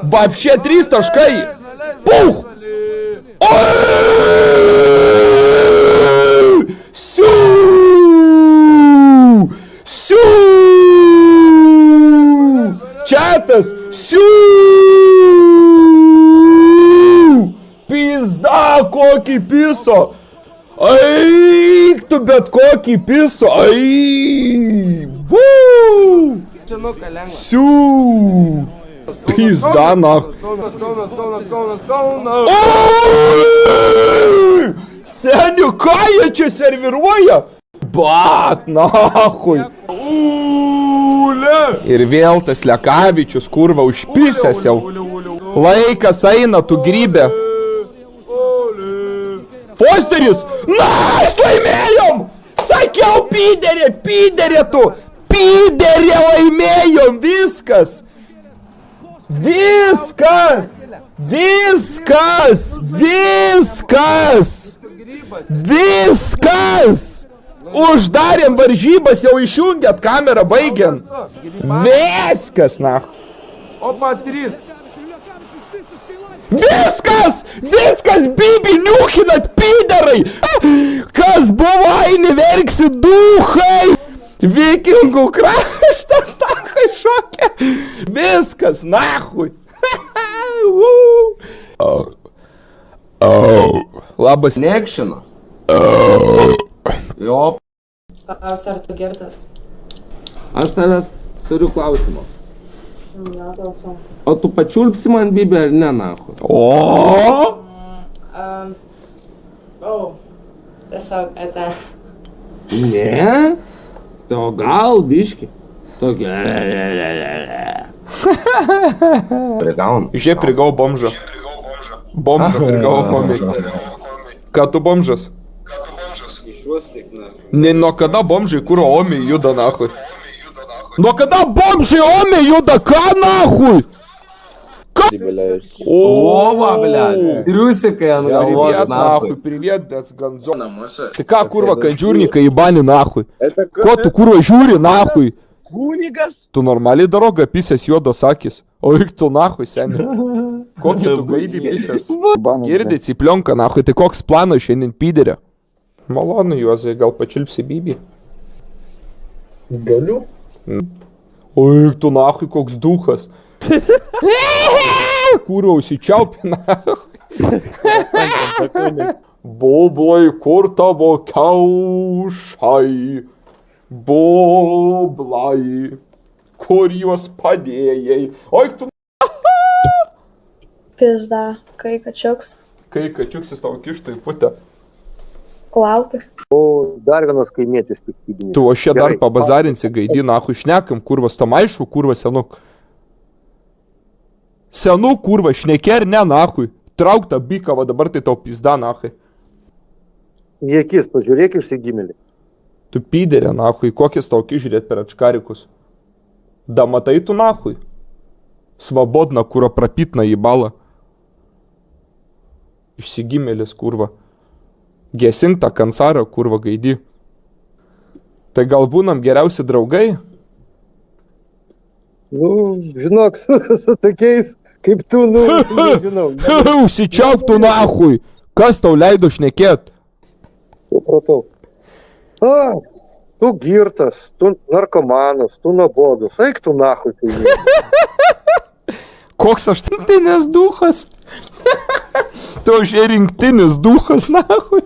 Вообще 3 taškai. Puch! Oi! Siu! Siu! Četas! Siu! Pizda, kokį piso! Eik tu bet kokį piso! Ai! Vuu! Siu! Pizda, nach. Oi! Seniu, ką jie čia serviruoja? Bat, nahui. Ir vėl tas Lekavičius, kurva, užpisęs jau. Laikas eina, tu grybė. Fosteris! Mes laimėjom! Sakiau, pyderė tu! Pyderė laimėjom! Viskas! Viskas! Viskas! Viskas! Viskas! Uždarėm varžybas, jau išjungėt kamerą, baigiam. Viskas, na. Opa, 3. Viskas! Viskas, bibi, niukinat, pyderai! Kas buvo, eini verksi, duhai! Vikingų kraštas, nachai, šokė! Viskas, nahui! Labas. Nekšino. Jo. Ar tu girtas? Aš tavęs turiu klausimą. Na, klausom. O tu pačiulpsi man bibę ar ne, nahu? Tiesiog, ate. Ne? Tai o gal, biški? Tokia. Prigaunu. Žiūrėk, prigau bomžą. Bomžą prigau homie. Ką tu bomžas? Ne, nuo kada bomžai kuro omiai juda, nahui? Nuo kada bomžai omiai juda, ką nahui? Ова, блядь. Трюсика ant galvos, nahui. Привет, блядь, ганзо. Ты ką, kurva, kandžiurnikai į banį, nahui? Ko tu, kurva, žiūri, nahui? Kunigas? Tu normaliai daroga, pisės juodos akis. O juk tu, nahui, seni. Kokį tu gaidį pisės? Girdė, ciplionka, nahui, tai koks planas šiandien pyderė? Malonu, Juozai, gal pačilpsi bibį? Galiu? O juk tu, nahui, koks duhas. Kurva, užsičiaupi, nahui. Boblai, kur tavo kiaušai? Boblai, kur juos padėjai? Oi, tu... Pizda, kai kačiuks. Kai kačiuksis tau kištai putę. Laukiu. O, dar vienas kaimėtis piktybinis. Tu, o šia dar pabazarinsi gaidį, nahui, šnekam, kurvas, tam aišku, kurva, senuk. Senuk, kurva, šnekė ar ne, nahui. Trauk tą biką, va dabar tai tau pizda, nahui. Į akis, pažiūrėk išsigimėlį. Tu pyderė, nahui, kokias tau žiūrėt per atškarikus. Da matai tu, nahui. Svabodna, kuro prapitna į balą. Išsigimėlis, kurva. Gesink tą kansarą, kurva, gaidį. Tai gal būnam geriausi draugai? Nu, žinok, su tokiais, kaip tu, nu, nežinau. Užsičiauk tu, nahui. Kas tau leido šnekėt? Supratau. A, tu girtas, tu narkomanas, tu nuobodus. Eik tu nahui, kaimėtis. Koks aš rinktinės duhas? Tu aš rinktinės duhas, nahui.